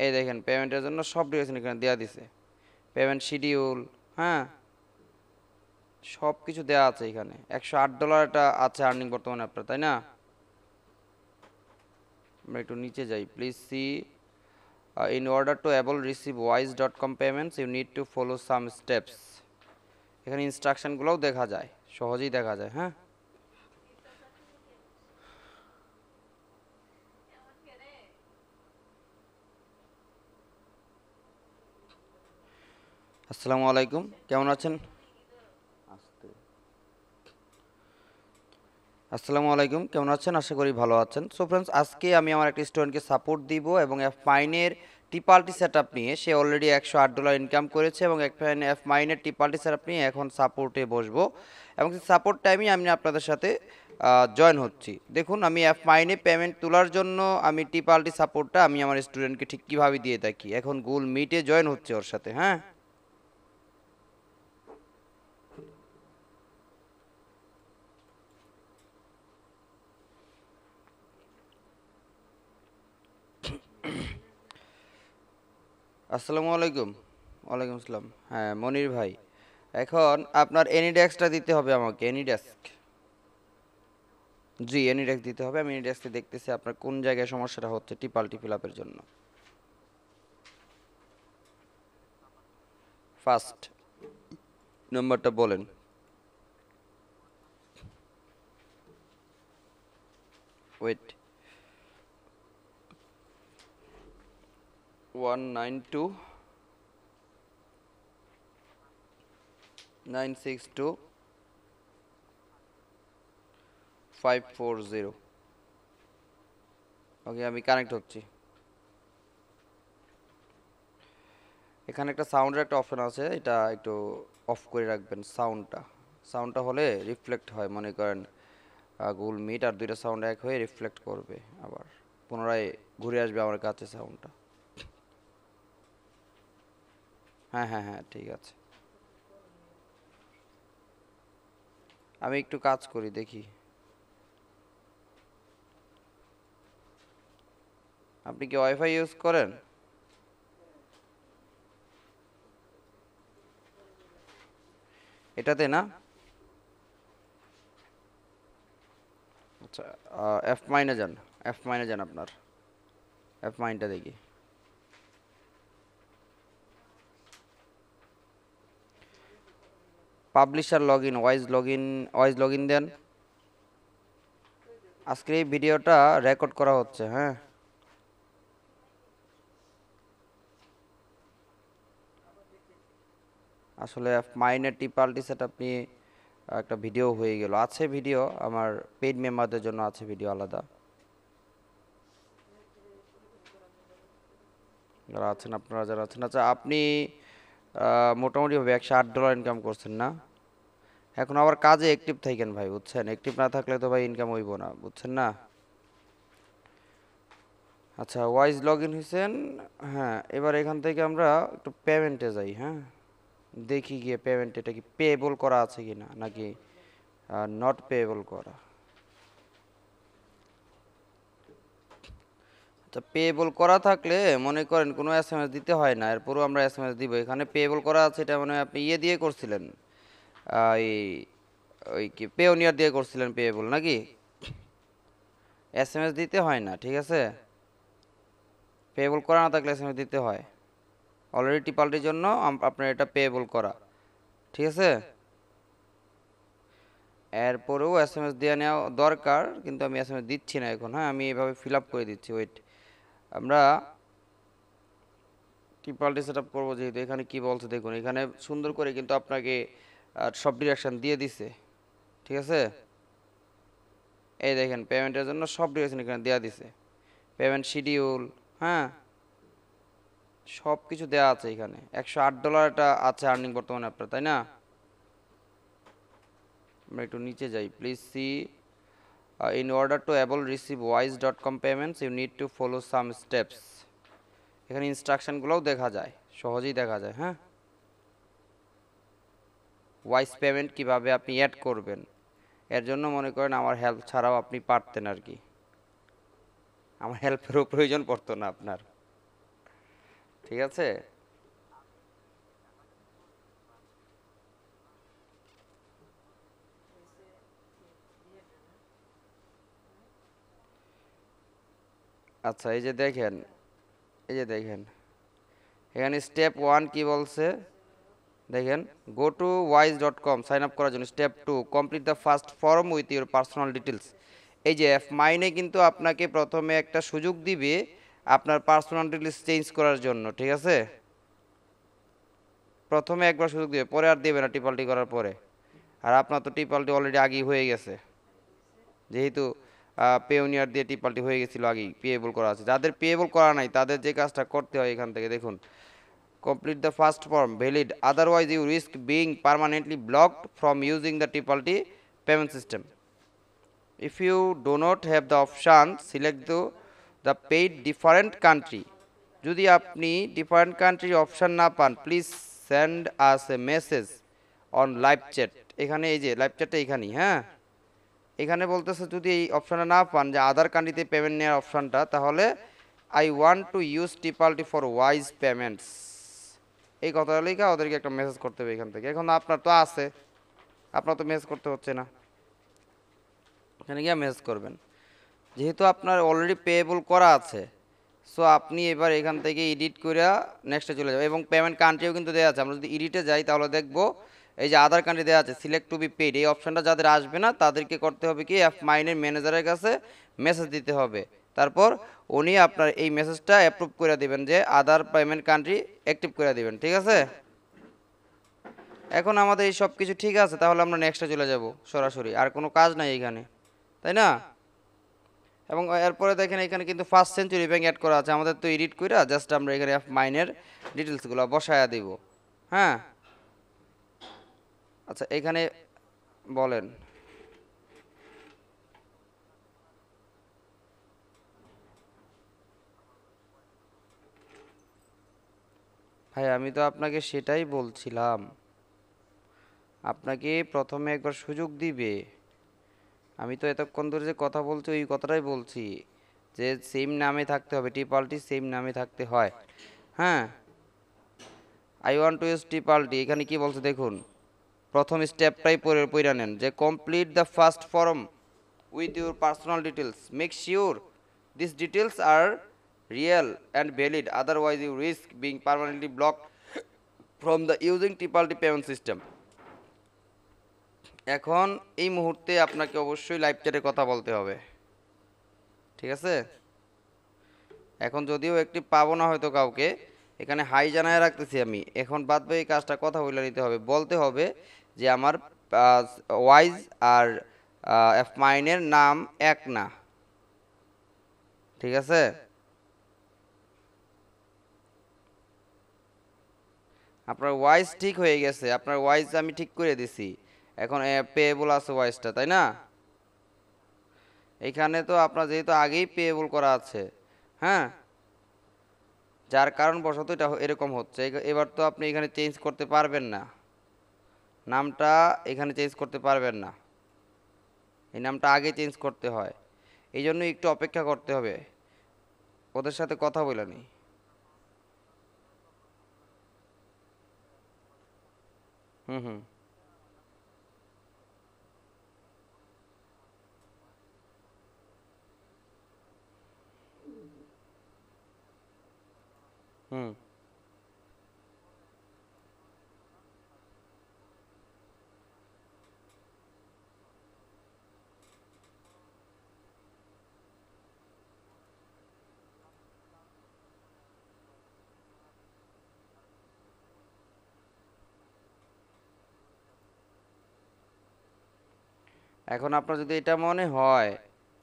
এই দেখেন পেমেন্টের জন্য সব ডিরেকশন এখানে দেওয়া দিছে, পেমেন্ট শিডিউল, হ্যাঁ সব কিছু দেওয়া আছে এখানে। $108 এটা আছে আর্নিং বর্তমানে আপনার, তাই না? আমরা একটু নিচে যাই, please see in order to able receive wise.com payments you need to follow some steps. এখানে ইনস্ট্রাকশনগুলোও দেখা যায়, সহজেই দেখা যায়। হ্যাঁ, আসসালামু আলাইকুম, কেমন আছেন? আসসালামু আলাইকুম, কেমন আছেন? আশা করি ভালো আছেন। সো ফ্রেন্ডস, আজকে আমি আমার একটা স্টুডেন্টকে সাপোর্ট দিব এবং এফ মাইনের টিপাল্টি সেট আপ নিয়ে, সে অলরেডি $108 ইনকাম করেছে এবং এফ মাইনের টিপাল্টি সেট আপ নিয়ে এখন সাপোর্টে বসবো এবং সেই সাপোর্ট টাইমে আমি আপনাদের সাথে জয়েন হচ্ছি। দেখুন, আমি এফ মাইনে পেমেন্ট তোলার জন্য আমি টিপাল্টি সাপোর্টটা আমি আমার স্টুডেন্টকে ঠিক কীভাবে দিয়ে থাকি। এখন গুগল মিটে জয়েন হচ্ছে ওর সাথে। হ্যাঁ, আসসালামু আলাইকুম। ওয়ালাইকুম আসসালাম। হ্যাঁ মনির ভাই, এখন আপনার এনি ডেস্কটা দিতে হবে আমাকে, এনি ডেস্ক। জি, এনি ডেস্ক দিতে হবে। আমি এনি ডেস্কে দেখতেছি আপনার কোন জায়গায় সমস্যাটা হচ্ছে টিপাল্টি ফিল আপের জন্য। ফার্স্ট নাম্বারটা বলেন। ওয়েট, 192,962,540। ওকে, আমি কানেক্ট হচ্ছি। এখানে একটা সাউন্ডের একটা অপশন আছে, এটা একটু অফ করে রাখবেন। সাউন্ডটা হলে রিফ্লেক্ট হয়, মনে করেন গুগল মিট আর দুইটা সাউন্ড এক হয়ে রিফ্লেক্ট করবে, আবার পুনরায় ঘুরে আসবে আমার কাছে সাউন্ডটা। হ্যাঁ হ্যাঁ হ্যাঁ, ঠিক আছে। আমি একটু কাজ করি, দেখি। আপনি কি ওয়াইফাই ইউজ করেন? এটাতে না? আচ্ছা, এফ মাইনে যান, এফ মাইনে যান আপনার, এফ মাইনটা দেখি। Publisher log in, Wise log in দেন। আজকের এই ভিডিওটা রেকর্ড করা হচ্ছে। হ্যাঁ, আসলে মাইনের টিপাল্টি সেট আপনি একটা ভিডিও হয়ে গেল, আছে ভিডিও আমার পেইড মেম্বারদের জন্য, আছে ভিডিও আলাদা যারা আছেন, আপনারা যারা আছেন। আচ্ছা, আপনি মোটামুটি ভাবে $108 ইনকাম করছেন না? এখন আবার কাজে অ্যাক্টিভ থাকেন ভাই, বুঝছেন? অ্যাক্টিভ না থাকলে তো ভাই ইনকাম হইব না, বুঝছেন না? আচ্ছা, ওয়াইজ লগ ইন হয়েছেন। হ্যাঁ, এবার এখান থেকে আমরা একটু পেমেন্টে যাই। হ্যাঁ, দেখি গিয়ে পেমেন্ট এটা কি পেয়েবল করা আছে কি না, নাকি নট পেয়েবল করা। আচ্ছা, পেয়েবল করা থাকলে মনে করেন কোনো এসএমএস দিতে হয় না, এরপরও আমরা এসএমএস দিব। এখানে পেয়েবল করা আছে, এটা মানে আপনি ইয়ে দিয়ে করছিলেন, এই ওই কি পেওনিয়ার দিয়ে করছিলেন পেয়েবল নাকি? এসএমএস দিতে হয় না, ঠিক আছে? পেয়েবল করা না থাকলে এসএমএস দিতে হয়। অলরেডি টিপাল্টির জন্য আপনার এটা পেয়েবল করা, ঠিক আছে? এরপরেও এসএমএস দিয়ে নেওয়া দরকার, কিন্তু আমি এসএমএস দিচ্ছি না এখন। হ্যাঁ, আমি এভাবে ফিল আপ করে দিচ্ছি। ওয়েট, আমরা টিপাল্টি সেট আপ করবো যেহেতু। এখানে কি বলছে দেখুন, এখানে সুন্দর করে কিন্তু আপনাকে সব ডিরেকশন দিয়ে দিছে, ঠিক আছে? এই দেখেন পেমেন্টের জন্য সব ডিরেকশন এখানে দেওয়া দিছে, পেমেন্ট শিডিউল, হ্যাঁ সব কিছু দেওয়া আছে এখানে। $108 এটা আছে আর্নিং বর্তমানে আপনার, তাই না? আমরা একটু নিচে যাই, please see in order to able receive wise.com payments you need to follow some steps. এখানে ইনস্ট্রাকশনগুলোও দেখা যায়, সহজেই দেখা যায়। হ্যাঁ, ওয়াইজ পেমেন্ট কিভাবে আপনি অ্যাড করবেন, এর জন্য মনে করেন আমার হেল্প ছাড়াও আপনি পারতেন আর কি, আমার হেল্পেরও প্রয়োজন পড়তো না আপনার। ঠিক আছে। আচ্ছা এই যে দেখেন, এই যে দেখেন এখানে স্টেপ 1 কি বলছে দেখেন, go to wise.com sign up করার জন্য। Step 2 complete the first form with your personal details. এই যে এফ মাইনে কিন্তু আপনাকে প্রথমে একটা সুযোগ দিবে আপনার পার্সোনাল ডিটেলস চেঞ্জ করার জন্য, ঠিক আছে। প্রথমে একবার সুযোগ দিবে, পরে আর দেবে না টিপাল্টি করার পরে। আর আপনার তো টিপাল্টি অলরেডি আগেই হয়ে গেছে, যেহেতু পেওনিয়ার দিয়ে টিপাল্টি হয়ে গেছিলো আগেই, পেয়েবল করা আছে। যাদের পেয়েবল করা নাই তাদের যে কাজটা করতে হয় এখান থেকে দেখুন, complete the first form valid, otherwise you risk being permanently blocked from using the triple payment system. If you do not have the option, select the paid different country. যদি আপনি ডিফারেন্ট কান্ট্রির অপশন না পান, please send us A message on live chat. এখানে এই যে live চ্যাটটা এখানেই, হ্যাঁ এখানে বলতেছে যদি এই অপশনটা না পান যে আদার কান্ট্রিতে পেমেন্ট নেওয়ার অপশনটা, তাহলে I want to use Tipalti for wise payments, এই কথাটা লেখা ওদেরকে একটা মেসেজ করতে হবে এখান থেকে। এখন আপনার তো আছে, আপনার তো মেসেজ করতে হচ্ছে না, এখানে গিয়ে মেসেজ করবেন। যেহেতু আপনার অলরেডি পেয়েবল করা আছে, সো আপনি এবার এখান থেকে এডিট করে নেক্সটে চলে যাবেন। এবং পেমেন্ট কান্ট্রিও কিন্তু দেওয়া আছে, আমরা যদি এডিটে যাই তাহলে দেখবো এই যে আদার কান্ট্রি দেওয়া আছে, সিলেক্ট টু বি পেড। এই অপশনটা যাদের আসবে না তাদেরকে করতে হবে কি, এফ মাইনের ম্যানেজারের কাছে মেসেজ দিতে হবে, তারপর উনি আপনার এই মেসেজটা অ্যাপ্রুভ করে দিবেন যে আদার পেমেন্ট কান্ট্রি অ্যাক্টিভ করে দিবেন, ঠিক আছে। এখন আমাদের এই সব কিছু ঠিক আছে, তাহলে আমরা নেক্সটে চলে যাব সরাসরি, আর কোনো কাজ নাই এখানে, তাই না। এবং এরপরে দেখেন এখানে কিন্তু ফার্স্ট সেঞ্চুরি ব্যাংক অ্যাড করা আছে, আমাদের তো এডিট করে জাস্ট আমরা এখানে এফ মাইনের ডিটেলসগুলো বসায়া দিব, হ্যাঁ। আচ্ছা এখানে বলেন, ভাই আমি তো আপনাকে সেটাই বলছিলাম, আপনাকে প্রথমে একবার সুযোগ দিবে। আমি তো এতক্ষণ ধরে যে কথা বলছি ওই কথাটাই বলছি, যে সেম নামে থাকতে হবে, টিপালটি সেম নামে থাকতে হয়, হ্যাঁ। I want to use Tipalti, এখানে কি বলছে দেখুন, প্রথম স্টেপটাই পড়ে নেন, যে complete the first form with your personal details, make sure this details are real and valid, otherwise you risk being permanently blocked from the using Tipalti payment system. এখন এই মুহূর্তে আপনাকে অবশ্যই লাইভ চ্যাটে কথা বলতে হবে, ঠিক আছে। এখন যদিও একটি পাবো না হয়তো কাউকে, এখানে হাই জানায় রাখতেছি আমি। এখন বাদ বাকি কাজটা কথা বলে নিতে হবে, বলতে হবে যে আমার ওয়াইজ আর এফ মাইনের নাম এক না, ঠিক আছে। আপনার ওয়াইজ ঠিক হয়ে গেছে, আপনার ওয়াইজ আমি ঠিক করে দিছি, এখন পেয়েবল আছে ওয়াইজটা, তাই না। এখানে তো আপনার যেহেতু আগেই পেয়েবল করা আছে, হ্যাঁ, যার কারণ বশত এটা এরকম হচ্ছে। এবার তো আপনি এখানে চেঞ্জ করতে পারবেন না, নামটা এখানে চেঞ্জ করতে পারবেন না, এই নামটা আগে চেঞ্জ করতে হয়, এই জন্য একটু অপেক্ষা করতে হবে, ওদের সাথে কথা বলে নি। হুম হুম হুম। এখন আপনার যদি এটা মনে হয়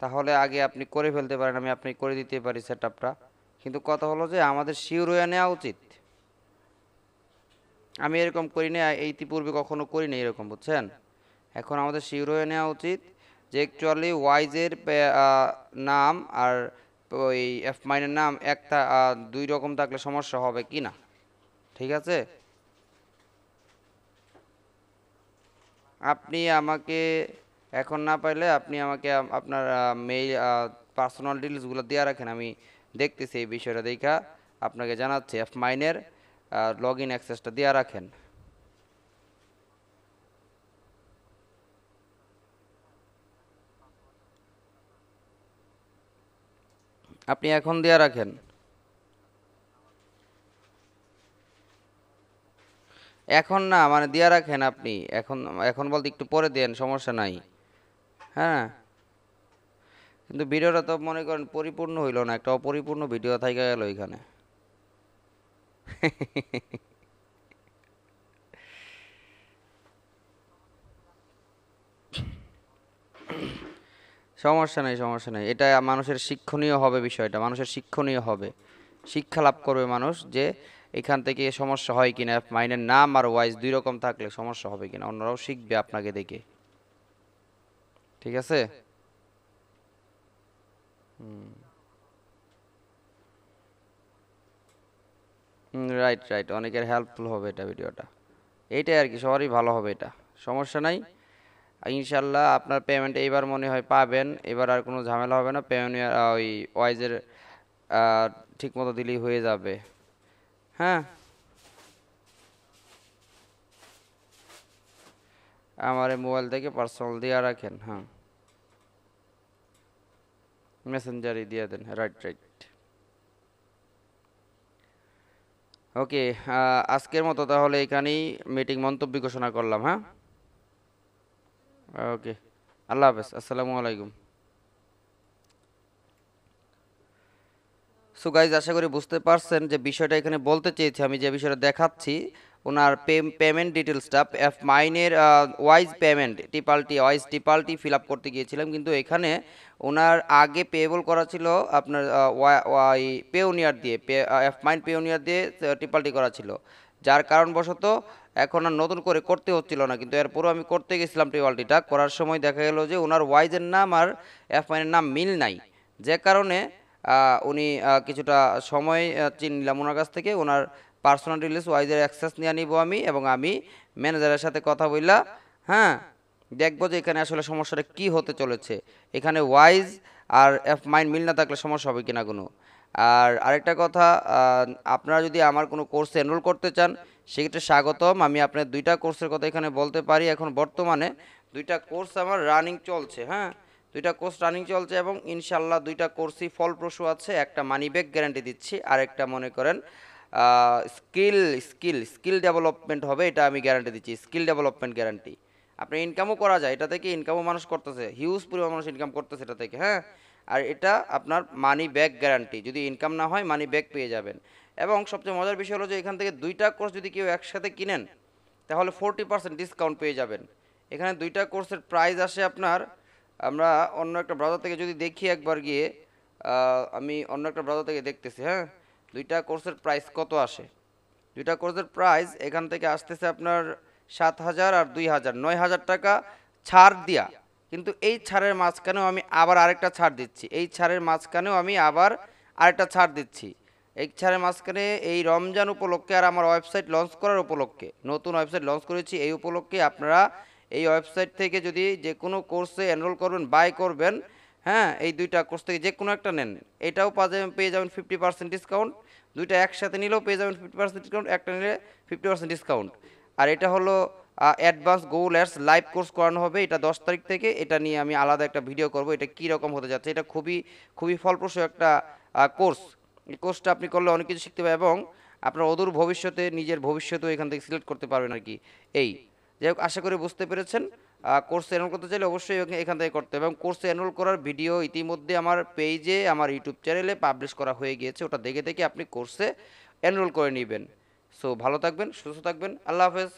তাহলে আগে আপনি করে ফেলতে পারেন, আমি আপনি করে দিতে পারি সেট আপটা। কিন্তু কথা হলো যে আমাদের শিওর হয়ে নেওয়া উচিত। আমি এরকম করি না, এই ইতিপূর্বে কখনো করি না এরকম, বুঝছেন। এখন আমাদের শিওর হয়ে নেওয়া উচিত যে অ্যাকচুয়ালি ওয়াইজের নাম আর ওই এফ মাইনের নাম একটা দুই রকম থাকলে সমস্যা হবে কি না, ঠিক আছে। আপনি আমাকে এখন না পাইলে আপনি আমাকে আপনার মেইল পার্সোনাল ডিটেলসগুলো দেওয়া রাখেন, আমি দেখতেছি এই বিষয়টা দেখা আপনাকে জানাচ্ছি এফ মাইনের লগ ইন অ্যাক্সেসটা দিয়ে রাখেন। আপনি এখন দিয়ে রাখেন। এখন না মানে দিয়ে রাখেন আপনি, এখন এখন বলতে একটু পরে দেন, সমস্যা নাই। হ্যাঁ, কিন্তু ভিডিওটা তো মনে করেন পরিপূর্ণ হইল না, একটা অপরিপূর্ণ ভিডিও থাইকা গেল এখানে। সমস্যা নেই, সমস্যা নেই, এটা মানুষের শিক্ষণীয় হবে, বিষয়টা মানুষের শিক্ষণীয় হবে, শিক্ষা লাভ করবে মানুষ যে এখান থেকে সমস্যা হয় কিনা, মাইনের নাম আর ওয়াইজ দুই রকম থাকলে সমস্যা হবে কিনা, অন্যরাও শিখবে আপনাকে দেখে। ঠিক আছে। রাইট রাইট, অনেকের হেল্পফুল হবে এটা ভিডিওটা, এইটাই আর কি, সবারই ভালো হবে এটা, সমস্যা নাই। ইনশাল্লাহ আপনার পেমেন্ট এইবার মনে হয় পাবেন, এবার আর কোনো ঝামেলা হবে না, পেমেন্ট ওই ওয়াইজের ঠিক মতো দিলেই হয়ে যাবে। হ্যাঁ, আমার এই মোবাইল থেকে পার্সোনাল দিয়ে রাখেন, হ্যাঁ, মেসেঞ্জারই দিয়ে দেন, রাইট রাইট। ওকে, আজকের মতো তাহলে এখানেই মিটিং মন্তব্য ঘোষণা করলাম, হ্যাঁ। ওকে, আল্লাহ হাফেজ, আসসালামু আলাইকুম। সো গাইজ, আশা করি বুঝতে পারছেন যে বিষয়টা এখানে বলতে চেয়েছি, আমি যে বিষয়টা দেখাচ্ছি ওনার পেমেন্ট ডিটেলসটা এফ মাইনের ওয়াইজ পেমেন্ট টিপালটি ফিল আপ করতে গিয়েছিলাম, কিন্তু এখানে ওনার আগে পেয়েবল করা ছিল আপনার ওয়াই পেওনিয়ার দিয়ে, এফ মাইন পেওনিয়ার দিয়ে টিপালটি করা ছিল, যার কারণবশত এখন আর নতুন করে করতে হচ্ছিল না, কিন্তু এরপরও আমি করতে গেছিলাম টিপালটিটা করার সময় দেখা গেল যে ওনার ওয়াইজের নাম আর এফ মাইনের নাম মিল নাই, যে কারণে উনি কিছুটা সময় নিলাম ওনার কাছ থেকে, ওনার পার্সোনাল ডিটেলস ওয়াইজের অ্যাক্সেস নিয়ে নিব আমি, এবং আমি ম্যানেজারের সাথে কথা বললা, হ্যাঁ, দেখবো যে এখানে আসলে সমস্যাটা কি হতে চলেছে, এখানে ওয়াইজ আর এফ মাইন মিল না থাকলে সমস্যা হবে কিনা কোনো। আর আরেকটা কথা, আপনারা যদি আমার কোনো কোর্সে এনরোল করতে চান সেক্ষেত্রে স্বাগতম, আমি আপনার দুইটা কোর্সের কথা এখানে বলতে পারি, এখন বর্তমানে দুইটা কোর্স আমার রানিং চলছে, হ্যাঁ, দুইটা কোর্স রানিং চলছে এবং ইনশাল্লাহ দুইটা কোর্সই ফলপ্রসূ আছে, একটা মানি ব্যাক গ্যারান্টি দিচ্ছি, আর একটা মনে করেন স্কিল স্কিল স্কিল ডেভেলপমেন্ট হবে, এটা আমি গ্যারান্টি দিচ্ছি, স্কিল ডেভেলপমেন্ট গ্যারান্টি। আপনার ইনকামও করা যায় এটা থেকে, ইনকামও মানুষ করতেছে, হিউজ পরিমাণ মানুষ ইনকাম করতেছে এটা থেকে, হ্যাঁ। আর এটা আপনার মানি ব্যাক গ্যারান্টি, যদি ইনকাম না হয় মানি ব্যাক পেয়ে যাবেন। এবং সবচেয়ে মজার বিষয় হলো যে এখান থেকে দুইটা কোর্স যদি কেউ একসাথে কিনেন তাহলে 40% ডিসকাউন্ট পেয়ে যাবেন। এখানে দুইটা কোর্সের প্রাইস আসে আপনার, আমরা অন্য একটা ব্রাউজার থেকে যদি দেখি একবার গিয়ে, আমি অন্য একটা ব্রাউজার থেকে দেখতেছি, হ্যাঁ, দুইটা কোর্সের প্রাইস কত আসে। দুইটা কোর্সের প্রাইস এখান থেকে আসতেছে আপনার 7,000 আর 2,000, 9,000 টাকা ছাড় দিয়া, কিন্তু এই ছাড়ের মাঝখানেও আমি আবার আরেকটা ছাড় দিচ্ছি, এই ছাড়ের মাঝখানেও আমি আবার আরেকটা ছাড় দিচ্ছি, এই ছাড়ের মাঝখানে এই রমজান উপলক্ষে আর আমার ওয়েবসাইট লঞ্চ করার উপলক্ষে, নতুন ওয়েবসাইট লঞ্চ করেছি এই উপলক্ষে, আপনারা এই ওয়েবসাইট থেকে যদি যে কোনো কোর্সে এনরোল করবেন, বাই করবেন, হ্যাঁ, এই দুইটা কোর্স থেকে যে কোনো একটা নেন, এটাও পেয়ে যাবেন 50% ডিসকাউন্ট, দুইটা একসাথে নিলেও পেয়ে যাবেন 50% ডিসকাউন্ট, একটা নিলে 50% ডিসকাউন্ট। আর এটা হলো অ্যাডভান্স গোল অ্যাডস লাইভ কোর্স করানো হবে, এটা 10 তারিখ থেকে, এটা নিয়ে আমি আলাদা একটা ভিডিও করব, এটা কী রকম হতে যাচ্ছে, এটা খুবই খুবই ফলপ্রসূ একটা কোর্স, এই কোর্সটা আপনি করলে অনেক কিছু শিখতে পারবেন এবং আপনার অদূর ভবিষ্যতে নিজের ভবিষ্যতেও এখান থেকে সিলেক্ট করতে পারবেন আর কি। এই যাই হোক, আশা করি বুঝতে পেরেছেন। কোর্সে এনরোল করতে চাইলে অবশ্যই এখান থেকে করতে হবে, এবং কোর্সে এনরোল করার ভিডিও ইতিমধ্যে আমার পেজে, আমার ইউটিউব চ্যানেলে পাবলিশ করা হয়ে গিয়েছে, ওটা দেখে দেখে আপনি কোর্সে এনরোল করে নেবেন। সো ভালো থাকবেন, সুস্থ থাকবেন, আল্লাহ হাফেজ।